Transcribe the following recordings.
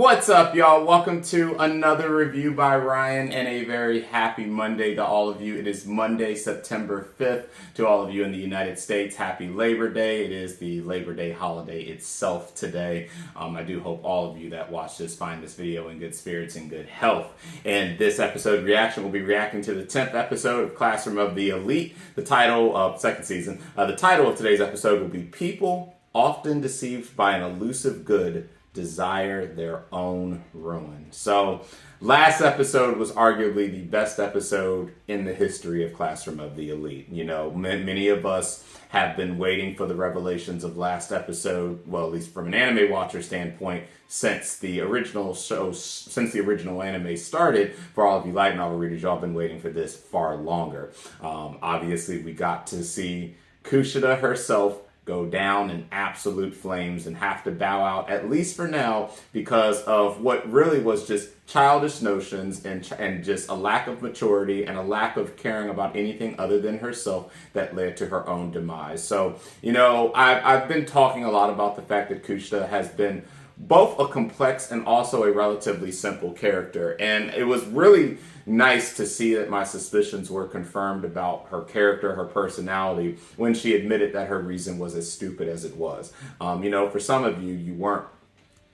What's up, y'all? Welcome to another review by Ryan, and a very happy Monday to all of you. It is Monday, September 5th. To all of you in the United States, happy Labor Day. It is the Labor Day holiday itself today. I do hope all of you that watch this find this video in good spirits and good health. In this episode reaction, we'll be reacting to the 10th episode of Classroom of the Elite, the title of second season. The title of today's episode will be People Often Deceived by an Elusive Good Desire Their Own Ruin. So last episode was arguably the best episode in the history of Classroom of the Elite. You know, many of us have been waiting for the revelations of last episode, well, at least from an anime watcher standpoint, since the original show, since the original anime started. For all of you light novel readers, y'all been waiting for this far longer. Obviously, we got to see Kushida herself go down in absolute flames and have to bow out, at least for now, because of what really was just childish notions and just a lack of maturity and a lack of caring about anything other than herself that led to her own demise. So, you know, I've been talking a lot about the fact that Kushida has been both a complex and also a relatively simple character. And it was really nice to see that my suspicions were confirmed about her character, her personality, when she admitted that her reason was as stupid as it was. You know, for some of you, you weren't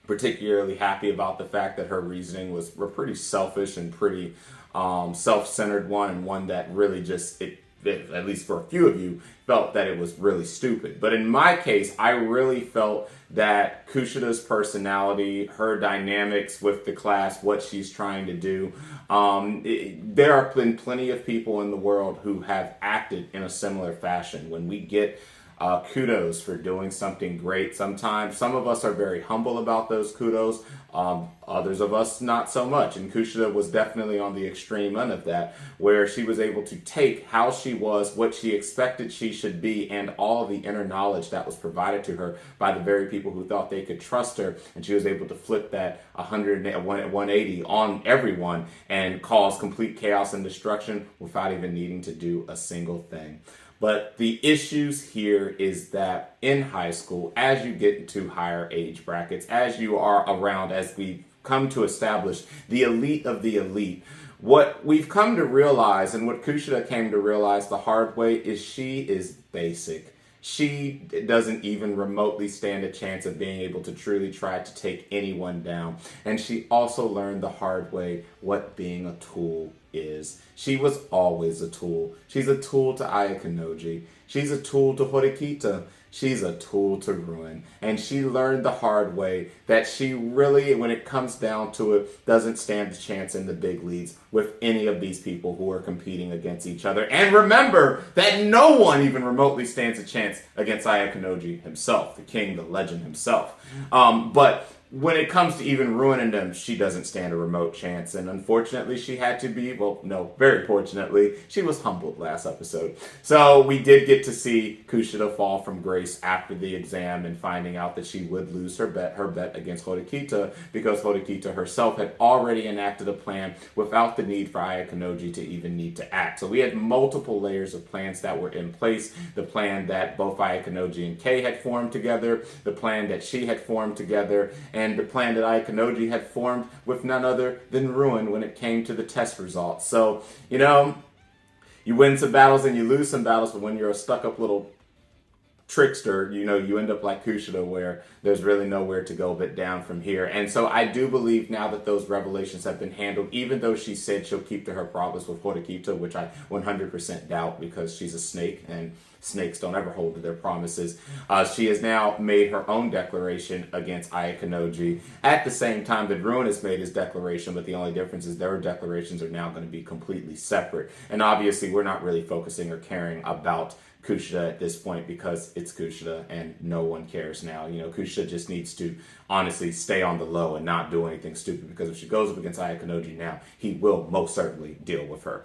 particularly happy about the fact that her reasoning was a pretty selfish and pretty self-centered one, and one that really just, at least for a few of you, felt that it was really stupid. But in my case, I really felt that Kushida's personality, her dynamics with the class, what she's trying to do, there have been plenty of people in the world who have acted in a similar fashion. When we get kudos for doing something great, sometimes some of us are very humble about those kudos, others of us not so much. And Kushida was definitely on the extreme end of that, where she was able to take how she was, what she expected she should be, and all of the inner knowledge that was provided to her by the very people who thought they could trust her, and she was able to flip that 180 on everyone and cause complete chaos and destruction without even needing to do a single thing. But the issues here is that in high school, as you get into higher age brackets, as you are around, as we come to establish the elite of the elite, what we've come to realize, and what Kushida came to realize the hard way, is she is basic. She doesn't even remotely stand a chance of being able to truly try to take anyone down. And she also learned the hard way what being a tool is. She was always a tool. She's a tool to Ayakanoji. She's a tool to Horikita. She's a tool to ruin. And she learned the hard way that she really, when it comes down to it, doesn't stand a chance in the big leagues with any of these people who are competing against each other. And remember that no one even remotely stands a chance against Ayakanoji himself, the king, the legend himself. But when it comes to even ruining them, she doesn't stand a remote chance. And unfortunately, she had to be, well, no, very fortunately, she was humbled last episode. So we did get to see Kushida fall from grace after the exam and finding out that she would lose her bet against Horikita, because Horikita herself had already enacted a plan without the need for Ayakanoji to even need to act. So we had multiple layers of plans that were in place. The plan that both Ayakanoji and Kei had formed together, the plan that she had formed together, and the plan that Ayakanoji had formed with none other than ruin when it came to the test results. So, you know, you win some battles and you lose some battles, but when you're a stuck-up little trickster, you know, you end up like Kushida, where there's really nowhere to go but down from here. And so I do believe now that those revelations have been handled, even though she said she'll keep to her promise with Horikita, which I 100% doubt, because she's a snake and snakes don't ever hold to their promises. She has now made her own declaration against Ayakanoji at the same time that Ruin has made his declaration, but the only difference is their declarations are now going to be completely separate. And obviously we're not really focusing or caring about Kushida at this point, because it's Kushida and no one cares now. You know, Kushida just needs to honestly stay on the low and not do anything stupid, because if she goes up against Ayakanoji now, he will most certainly deal with her.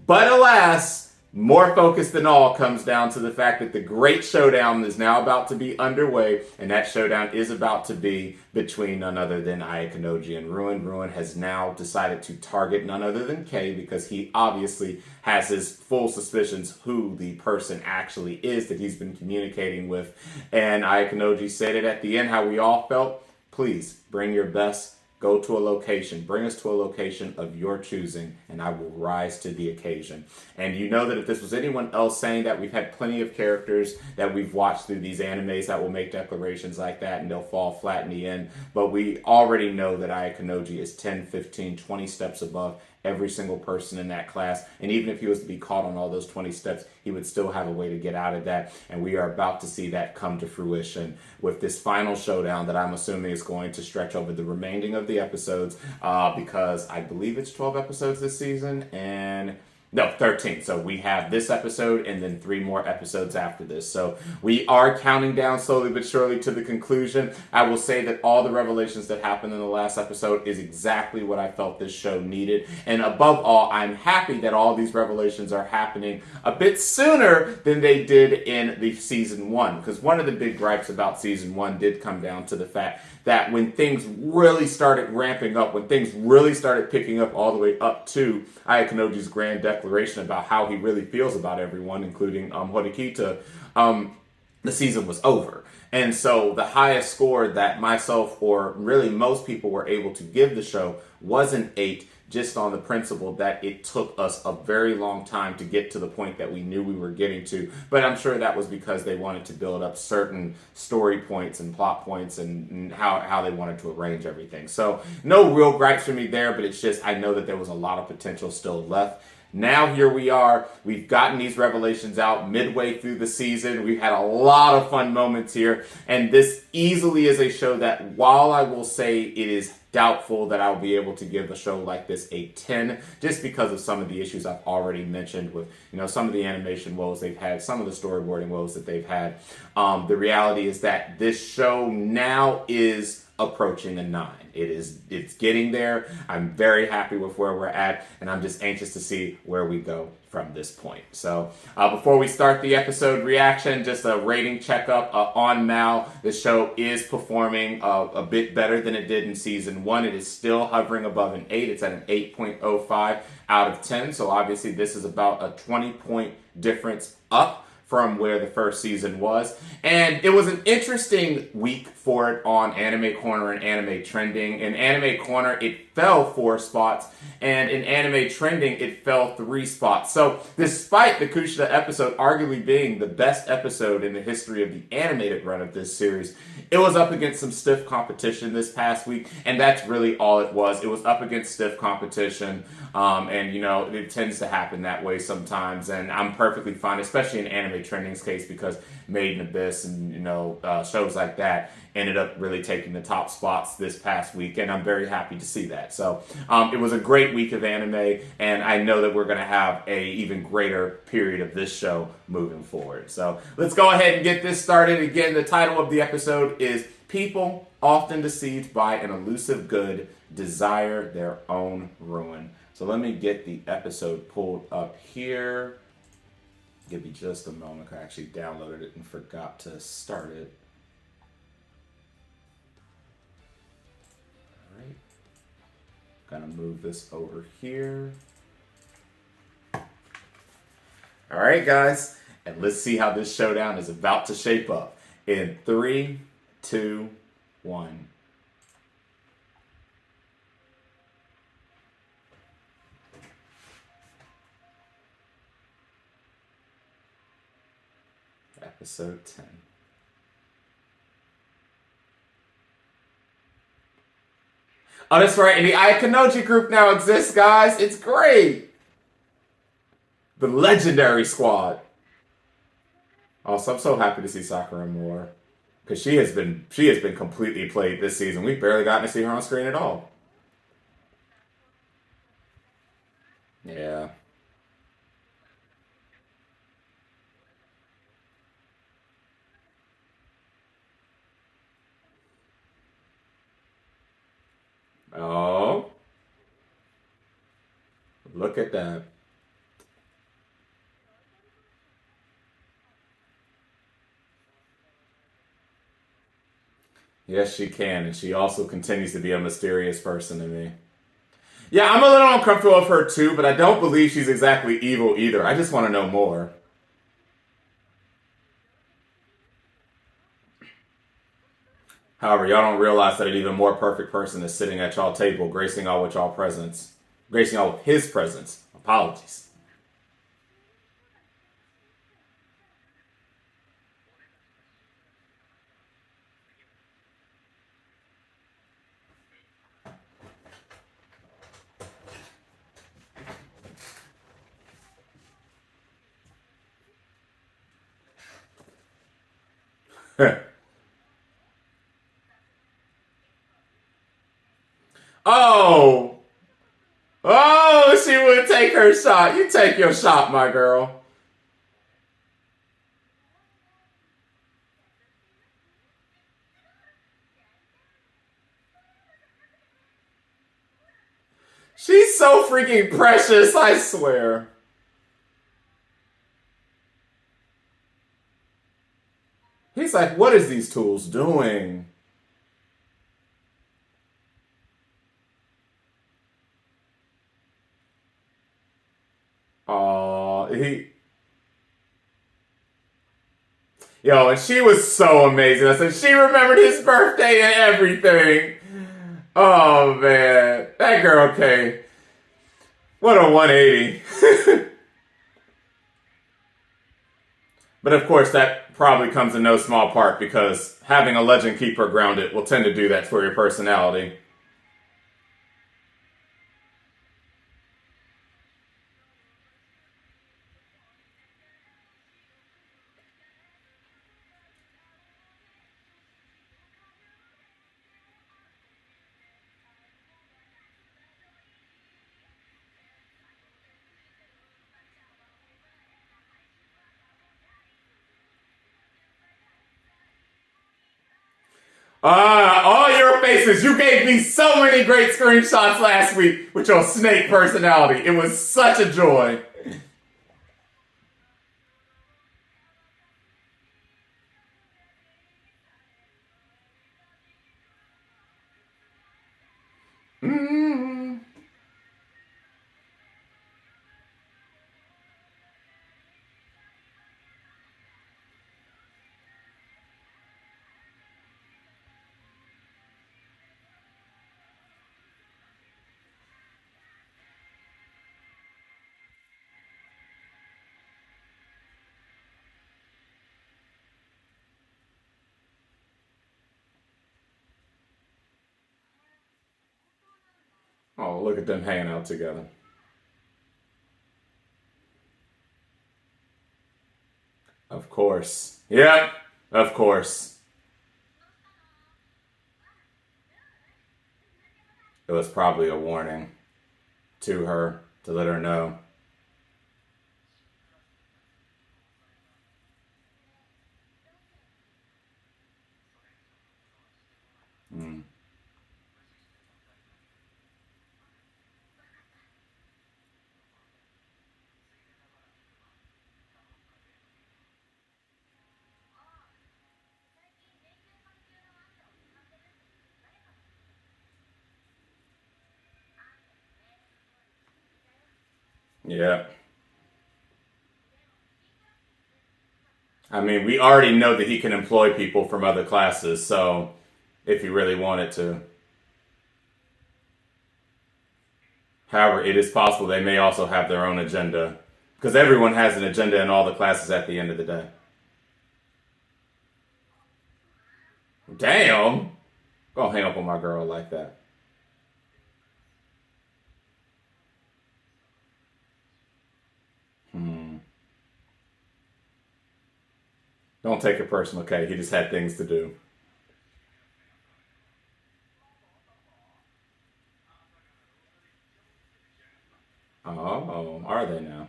But alas, more focus than all comes down to the fact that the great showdown is now about to be underway, and that showdown is about to be between none other than Ayakanoji and Ruin. Ruin has now decided to target none other than Kei, because he obviously has his full suspicions who the person actually is that he's been communicating with. And Ayakanoji said it at the end, how we all felt: please bring your best, Go to a location. Bring us to a location of your choosing, and I will rise to the occasion. And you know that if this was anyone else saying that, we've had plenty of characters that we've watched through these animes that will make declarations like that, and they'll fall flat in the end. But we already know that Ayakanoji is 10, 15, 20 steps above every single person in that class. And even if he was to be caught on all those 20 steps, he would still have a way to get out of that. And we are about to see that come to fruition with this final showdown that I'm assuming is going to stretch over the remaining of the episodes, because I believe it's 12 episodes this season, and no, 13. So we have this episode and then 3 more episodes after this. So we are counting down slowly but surely to the conclusion. I will say that all the revelations that happened in the last episode is exactly what I felt this show needed. And above all, I'm happy that all these revelations are happening a bit sooner than they did in the season 1. Because one of the big gripes about season 1 did come down to the fact that when things really started ramping up, when things really started picking up all the way up to Ayakanoji's grand declaration about how he really feels about everyone, including Horikita, the season was over. And so the highest score that myself, or really most people, were able to give the show was an 8, just on the principle that it took us a very long time to get to the point that we knew we were getting to. But I'm sure that was because they wanted to build up certain story points and plot points and how they wanted to arrange everything. So no real gripes for me there, but it's just I know that there was a lot of potential still left. Now here we are. We've gotten these revelations out midway through the season. We've had a lot of fun moments here. And this easily is a show that, while I will say it is doubtful that I'll be able to give a show like this a 10, just because of some of the issues I've already mentioned with, some of the animation woes they've had, some of the storyboarding woes that they've had. The reality is that this show now is approaching a 9. It's getting there. I'm very happy with where we're at, and I'm just anxious to see where we go from this point. So before we start the episode reaction, just a rating checkup on Mal. The show is performing a bit better than it did in season 1. It is still hovering above an 8. It's at an 8.05 out of 10. So obviously this is about a 20-point difference up from where the first season was. And it was an interesting week for it on Anime Corner and Anime Trending. In Anime Corner, it fell 4 spots, and in Anime Trending, it fell 3 spots. So despite the Kushida episode arguably being the best episode in the history of the animated run of this series, it was up against some stiff competition this past week, and that's really all it was. It was up against stiff competition, and it tends to happen that way sometimes, and I'm perfectly fine, especially in Anime Trending's case, because Made in Abyss and shows like that ended up really taking the top spots this past week, and I'm very happy to see that. So it was a great week of anime, and I know that we're going to have a even greater period of this show moving forward. So let's go ahead and get this started. Again, the title of the episode is People Often Deceived by an Elusive Good Desire Their Own Ruin. So let me get the episode pulled up here. Give me just a moment. I actually downloaded it and forgot to start it. All right. Gonna move this over here. All right, guys. And let's see how this showdown is about to shape up. In 3, 2, 1. Episode 10. Oh, that's right. And the Ayakanoji group now exists, guys. It's great. The legendary squad. Also, I'm so happy to see Sakura more, because she has been completely played this season. We've barely gotten to see her on screen at all. Yeah. Oh, look at that. Yes, she can, and she also continues to be a mysterious person to me. Yeah, I'm a little uncomfortable with her too, but I don't believe she's exactly evil either. I just want to know more. However, y'all don't realize that an even more perfect person is sitting at y'all table, gracing all with y'all presence. Gracing all with his presence. Apologies. Oh! Oh, she would take her shot. You take your shot, my girl. She's so freaking precious, I swear. He's like, what is these tools doing? Yo, and she was so amazing. I said, she remembered his birthday and everything. Oh, man. That girl, okay. What a 180. But of course, that probably comes in no small part because having a legend keeper grounded will tend to do that for your personality. All your faces. You gave me so many great screenshots last week with your snake personality. It was such a joy. Mm. Oh, look at them hanging out together. Of course. Yep, of course. It was probably a warning to her to let her know. Mm. Yeah. I mean, we already know that he can employ people from other classes, so if he really wanted to. However, it is possible they may also have their own agenda. Because everyone has an agenda in all the classes at the end of the day. Damn! Gonna hang up on my girl like that. Don't take it personal, okay? He just had things to do. Oh, are they now?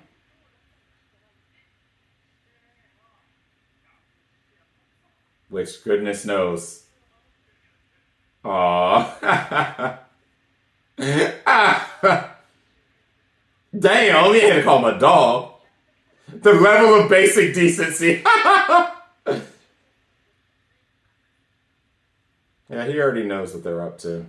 Which goodness knows. Aw. Damn, you had to call him a dog. The level of basic decency. Yeah, he already knows what they're up to.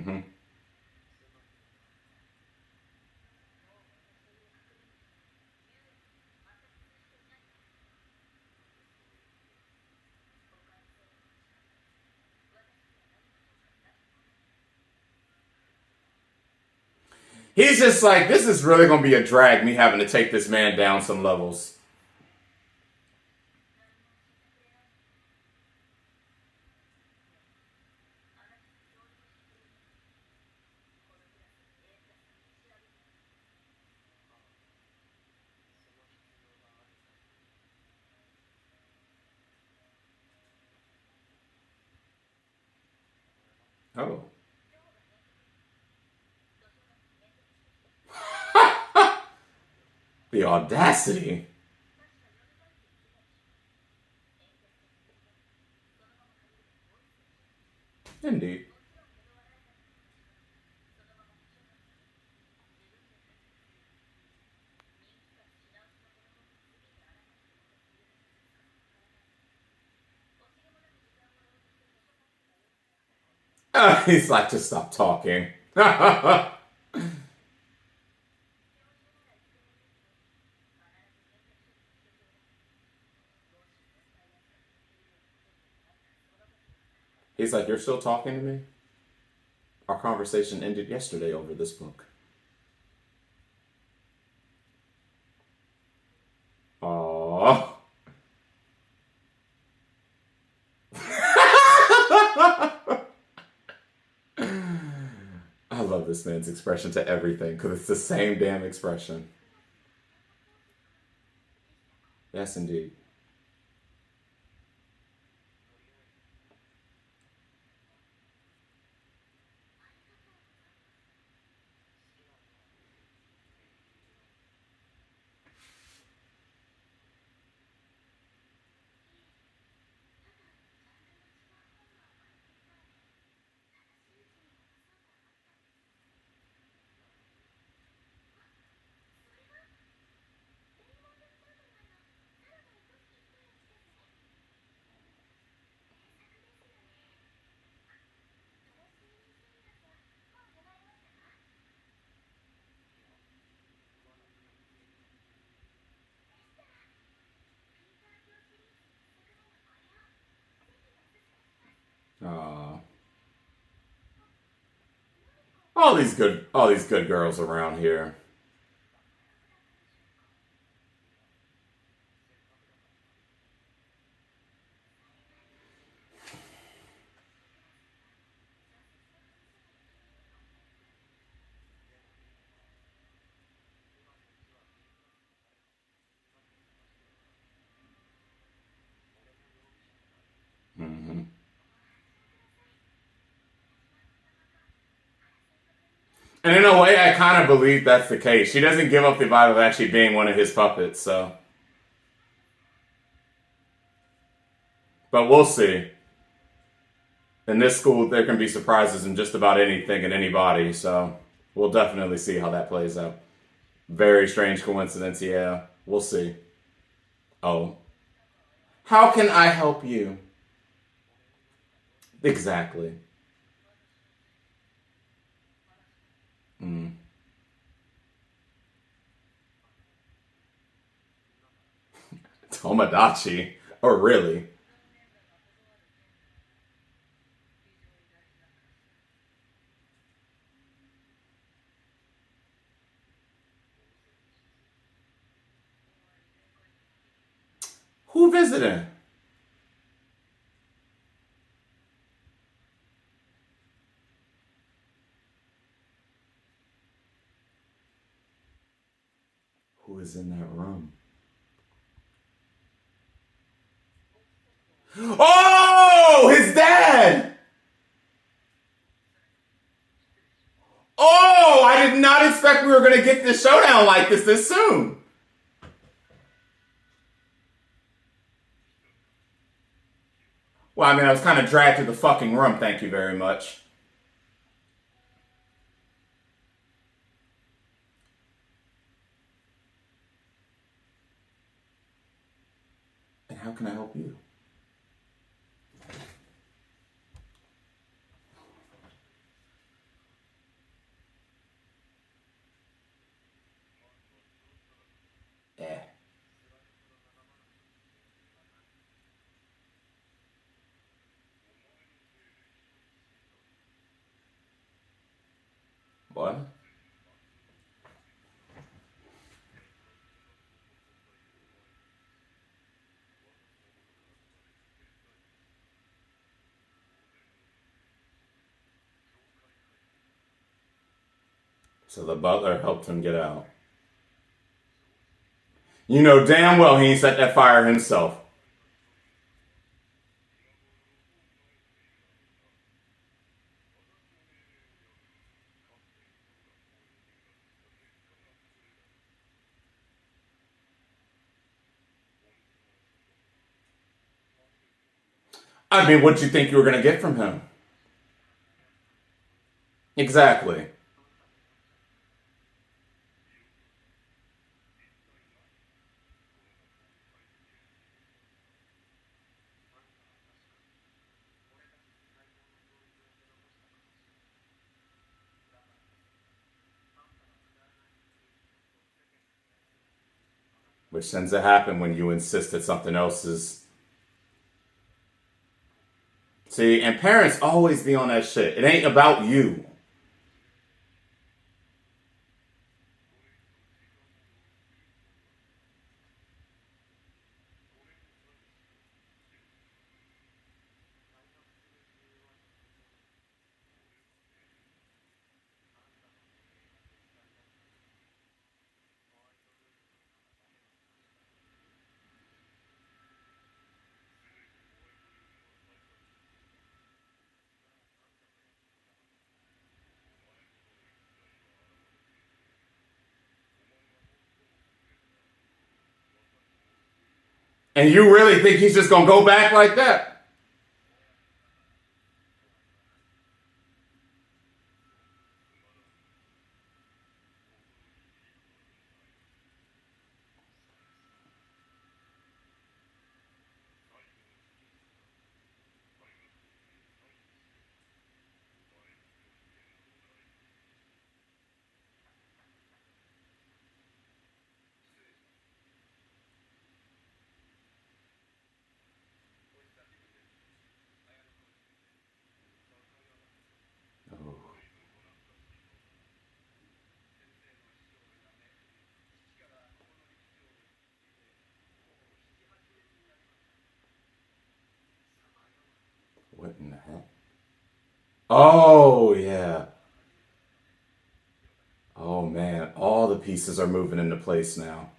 Mm-hmm. He's just like, this is really going to be a drag, me having to take this man down some levels. Oh. The audacity. Indeed. He's like, just stop talking. He's like, you're still talking to me? Our conversation ended yesterday over this book. Aww. I love this man's expression to everything because it's the same damn expression. Yes, indeed. Aww. All these good girls around here. Mm-hmm. And in a way, I kind of believe that's the case. She doesn't give up the vibe of actually being one of his puppets, so. But we'll see. In this school, there can be surprises in just about anything and anybody, so we'll definitely see how that plays out. Very strange coincidence, yeah. We'll see. Oh. How can I help you? Exactly. Mm. Tomodachi? Or really? Who visiting? Who is in that room? Oh! His dad! Oh! I did not expect we were going to get this showdown like this soon. Well, I mean, I was kind of dragged to the fucking room, thank you very much. And how can I help you? What? So the butler helped him get out. You know damn well he ain't set that fire himself. I mean, what'd you think you were going to get from him? Exactly. Which tends to happen when you insist that something else is. See, and parents always be on that shit. It ain't about you. And you really think he's just gonna go back like that? Oh, what in the hell? Oh, yeah. Oh, man. All the pieces are moving into place now.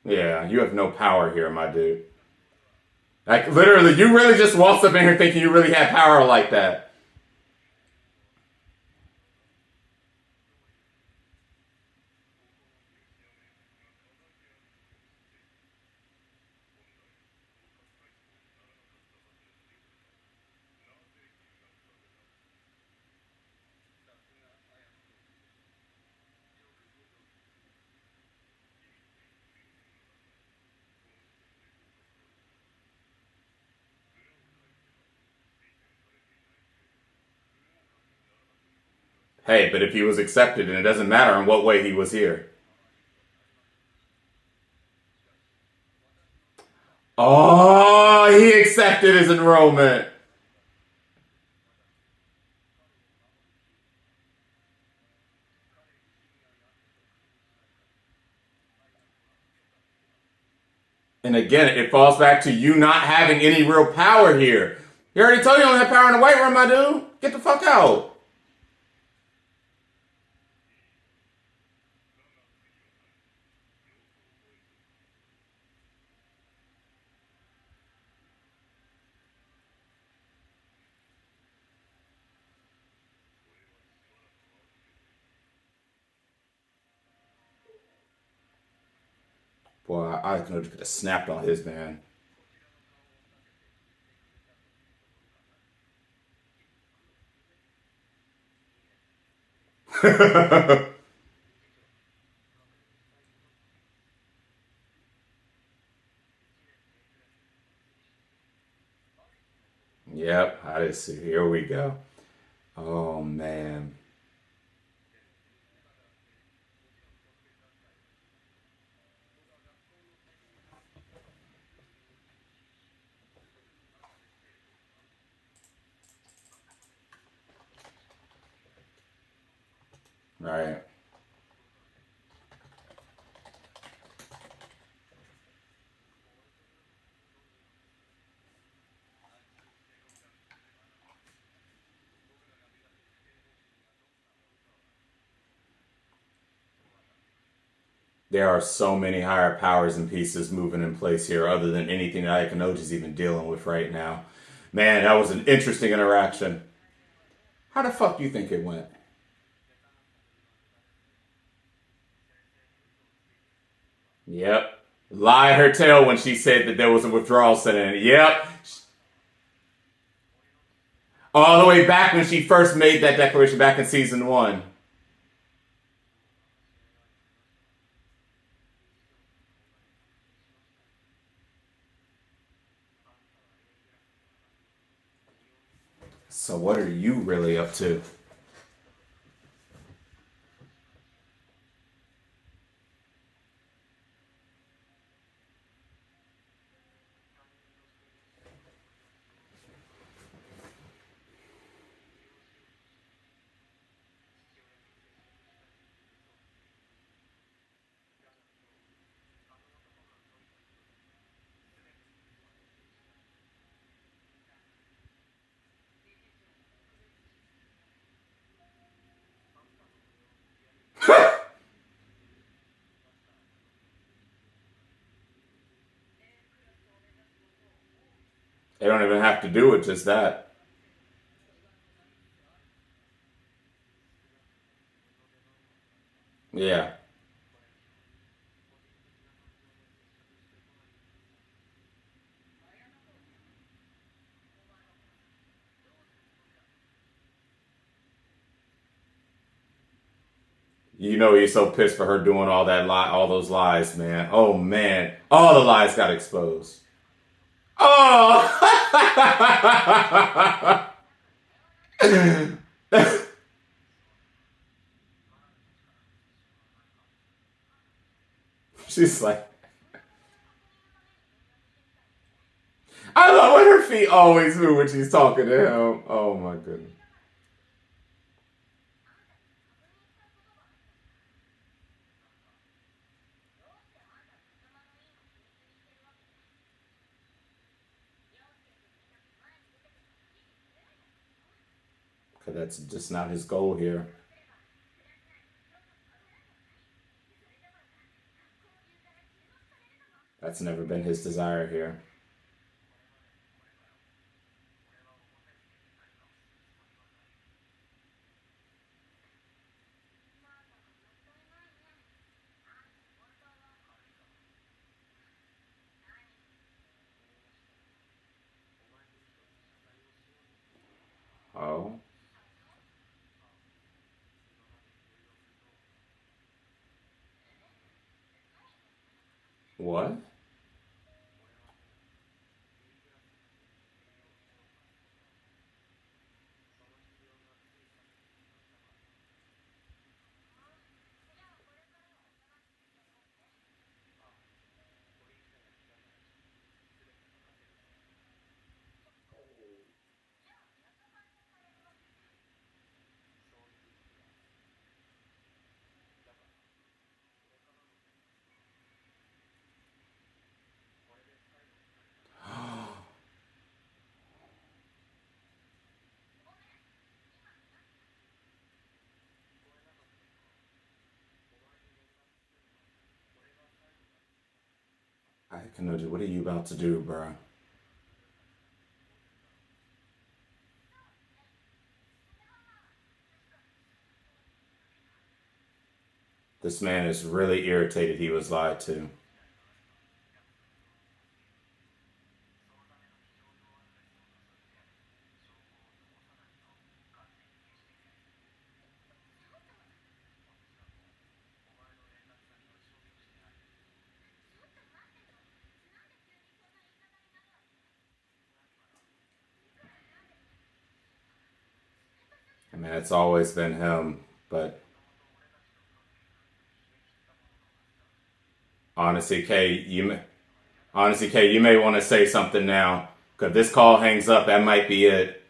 Yeah, you have no power here, my dude. Like, literally, you really just waltzed up in here thinking you really had power like that. Hey, but if he was accepted, and it doesn't matter in what way he was here. Oh, he accepted his enrollment. And again, it falls back to you not having any real power here. He already told you don't have power in the weight room, my dude. Get the fuck out. Boy, I could have snapped on his man. Yep, I just see. Here we go. Oh man. Right. There are so many higher powers and pieces moving in place here other than anything that Aikanoji's even dealing with right now. Man, that was an interesting interaction. How the fuck do you think it went? Yep. Lie her tail when she said that there was a withdrawal sentence. Yep. All the way back when she first made that declaration back in season 1. So what are you really up to? They don't even have to do it, just that. Yeah. You know he's so pissed for her doing all that all those lies, man. Oh man. All the lies got exposed. Oh She's like, I love when her feet always move when she's talking to him. Oh my goodness. Cause that's just not his goal here. That's never been his desire here. Oh. What? Aikanoji, what are you about to do, bro? This man is really irritated he was lied to. I mean, it's always been him, but honestly, Kay, you may want to say something now, because this call hangs up. That might be it.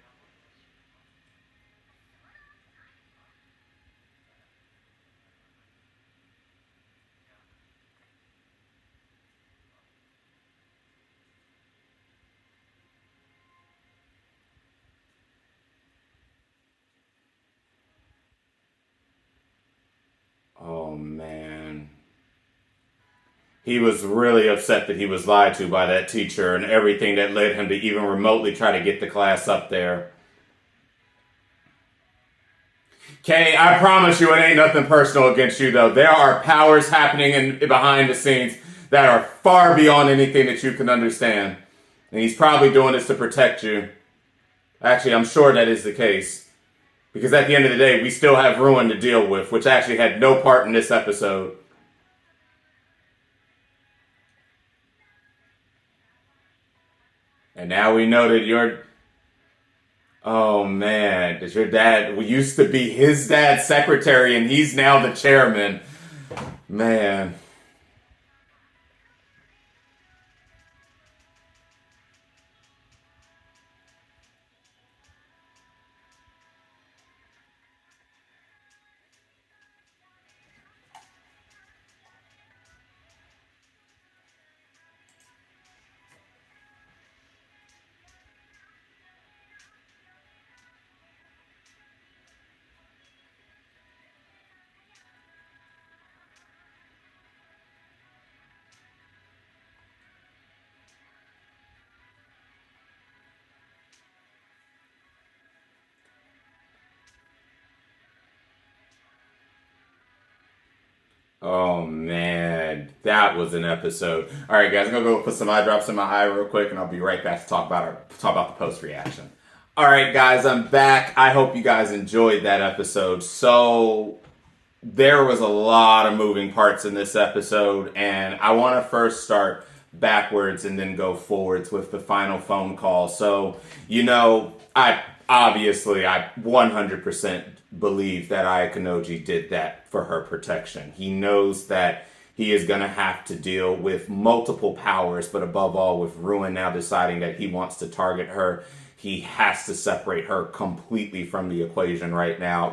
man. He was really upset that he was lied to by that teacher and everything that led him to even remotely try to get the class up there. Kay, I promise you it ain't nothing personal against you, though. There are powers happening behind the scenes that are far beyond anything that you can understand. And he's probably doing this to protect you. Actually, I'm sure that is the case. Because at the end of the day, we still have Ruin to deal with, which actually had no part in this episode. And now we know that you're... Oh man, that your dad used to be his dad's secretary and he's now the chairman. Man. Oh man, that was an episode. All right, guys, I'm gonna go put some eye drops in my eye real quick, and I'll be right back to talk about the post reaction. All right, guys, I'm back. I hope you guys enjoyed that episode. So there was a lot of moving parts in this episode, and I want to first start backwards and then go forwards with the final phone call. So I 100% believe that Ayakanoji did that for her protection. He knows that he is going to have to deal with multiple powers, but above all with Ruin now deciding that he wants to target her. He has to separate her completely from the equation right now.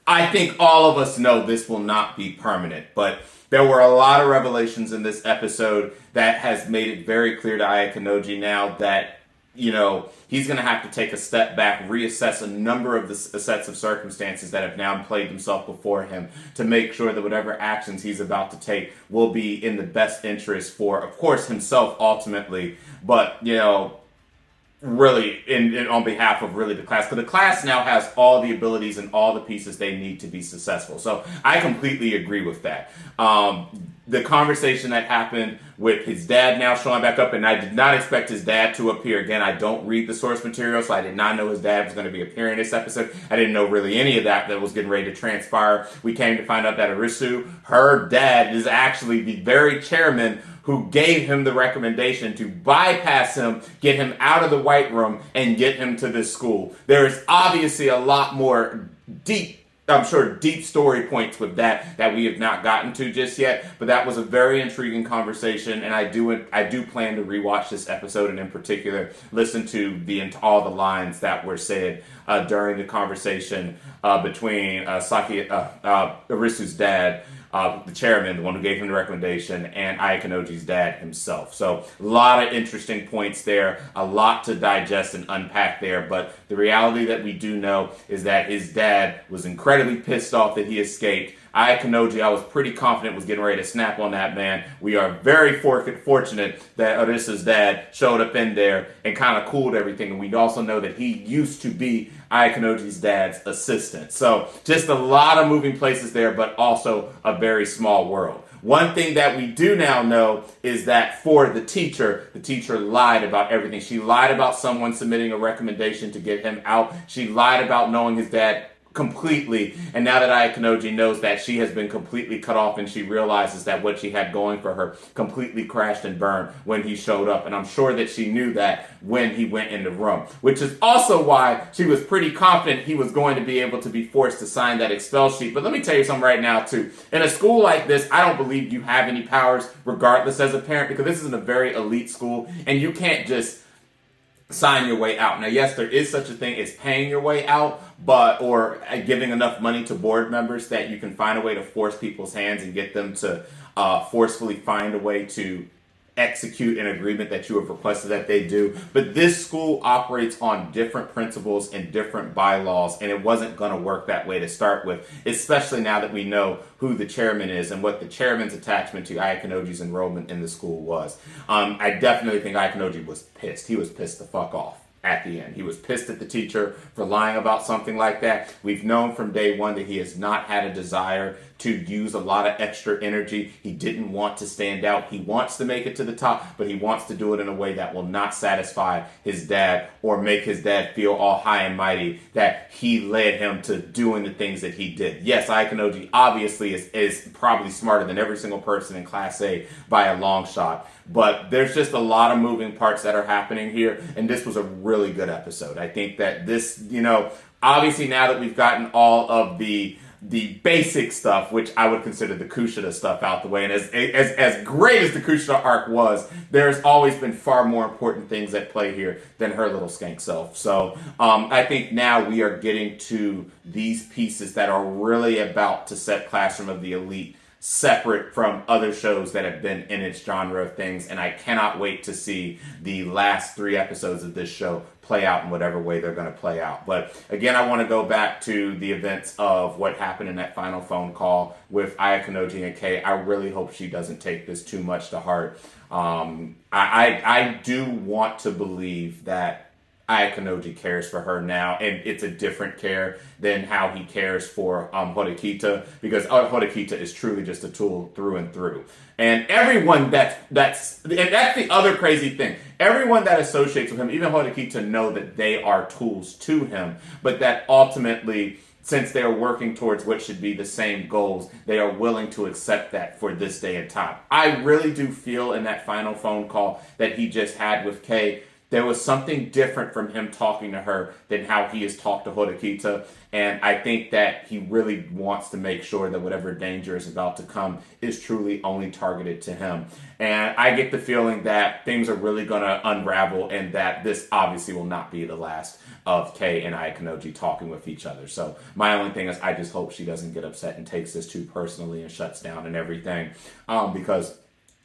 I think all of us know this will not be permanent, but there were a lot of revelations in this episode that has made it very clear to Ayakanoji now that he's going to have to take a step back, reassess a number of the sets of circumstances that have now played themselves before him to make sure that whatever actions he's about to take will be in the best interest for, of course, himself ultimately, but, really on behalf of really the class. Because the class now has all the abilities and all the pieces they need to be successful. So I completely agree with that. The conversation that happened with his dad now showing back up, and I did not expect his dad to appear again. I don't read the source material, so I did not know his dad was going to be appearing in this episode. I didn't know really any of that was getting ready to transpire. We came to find out that Arisu, her dad, is actually the very chairman who gave him the recommendation to bypass him, get him out of the White Room, and get him to this school. There is obviously a lot more deep story points with that we have not gotten to just yet, but that was a very intriguing conversation, and I do plan to rewatch this episode, and in particular listen to all the lines that were said during the conversation between Arisu's dad, the chairman, the one who gave him the recommendation, and Ayakanoji's dad himself. So a lot of interesting points there, a lot to digest and unpack there, but the reality that we do know is that his dad was incredibly pissed off that he escaped. Ayakanoji, I was pretty confident, was getting ready to snap on that man. We are very fortunate that Arisu's dad showed up in there and kind of cooled everything. And we also know that he used to be Ayakanoji's dad's assistant. So just a lot of moving places there, but also a very small world. One thing that we do now know is that for the teacher lied about everything. She lied about someone submitting a recommendation to get him out. She lied about knowing his dad completely, and now that Ayakanoji knows that she has been completely cut off, and she realizes that what she had going for her completely crashed and burned when he showed up, and I'm sure that she knew that when he went in the room, which is also why she was pretty confident he was going to be able to be forced to sign that expel sheet. But let me tell you something right now too, in a school like this, I don't believe you have any powers regardless as a parent, because this is a very elite school, and you can't just sign your way out. Now, yes, there is such a thing as paying your way out, or giving enough money to board members that you can find a way to force people's hands and get them to forcefully find a way to execute an agreement that you have requested that they do. But this school operates on different principles and different bylaws, and it wasn't going to work that way to start with, especially now that we know who the chairman is and what the chairman's attachment to Ayakanoji's enrollment in the school was. I definitely think Ayakanoji was pissed. He was pissed the fuck off. At the end, he was pissed at the teacher for lying about something like that. We've known from day one that he has not had a desire to use a lot of extra energy. He didn't want to stand out. He wants to make it to the top, but he wants to do it in a way that will not satisfy his dad or make his dad feel all high and mighty that he led him to doing the things that he did. Yes, Ayakanoji obviously is probably smarter than every single person in Class A by a long shot. But there's just a lot of moving parts that are happening here, and this was a really good episode. I think that this, obviously now that we've gotten all of the basic stuff, which I would consider the Kushida stuff out the way, and as great as the Kushida arc was, there's always been far more important things at play here than her little skank self. So I think now we are getting to these pieces that are really about to set Classroom of the Elite separate from other shows that have been in its genre of things, and I cannot wait to see the last 3 episodes of this show play out in whatever way they're going to play out. But again, I want to go back to the events of what happened in that final phone call with Ayakanoji and Kei. I really hope she doesn't take this too much to heart. I do want to believe that Ayakanoji cares for her now, and it's a different care than how he cares for Horikita, because Horikita is truly just a tool through and through. And everyone that's the other crazy thing. Everyone that associates with him, even Horikita, know that they are tools to him, but that ultimately, since they are working towards what should be the same goals, they are willing to accept that for this day and time. I really do feel in that final phone call that he just had with Kei, there was something different from him talking to her than how he has talked to Horikita. And I think that he really wants to make sure that whatever danger is about to come is truly only targeted to him. And I get the feeling that things are really going to unravel, and that this obviously will not be the last of Kei and Ayakanoji talking with each other. So my only thing is I just hope she doesn't get upset and takes this too personally and shuts down and everything, because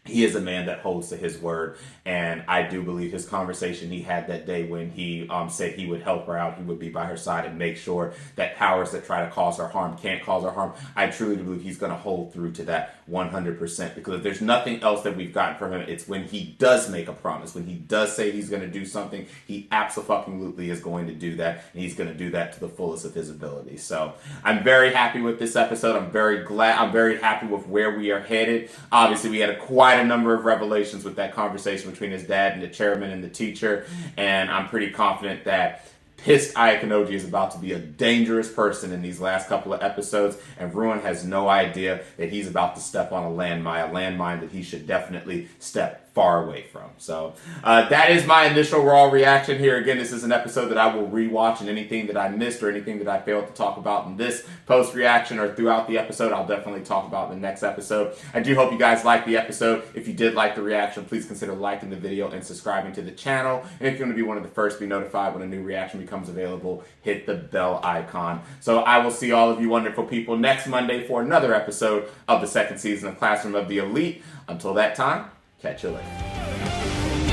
he is a man that holds to his word, and I do believe his conversation he had that day when he said he would help her out, he would be by her side and make sure that powers that try to cause her harm can't cause her harm. I truly believe he's going to hold through to that 100%, because if there's nothing else that we've gotten from him, it's when he does make a promise, when he does say he's going to do something, he absolutely is going to do that, and he's going to do that to the fullest of his ability. So I'm very happy with this episode. I'm very happy with where we are headed. Obviously, we had quite a number of revelations with that conversation between his dad and the chairman and the teacher, and I'm pretty confident that pissed Ayakanoji is about to be a dangerous person in these last couple of episodes, and Ruin has no idea that he's about to step on a landmine that he should definitely step far away from. So that is my initial raw reaction here. Again, this is an episode that I will rewatch, and anything that I missed or anything that I failed to talk about in this post reaction or throughout the episode, I'll definitely talk about in the next episode. I do hope you guys liked the episode. If you did like the reaction, please consider liking the video and subscribing to the channel. And if you want to be one of the first to be notified when a new reaction becomes available, hit the bell icon. So I will see all of you wonderful people next Monday for another episode of the second season of Classroom of the Elite. Until that time, catch you later.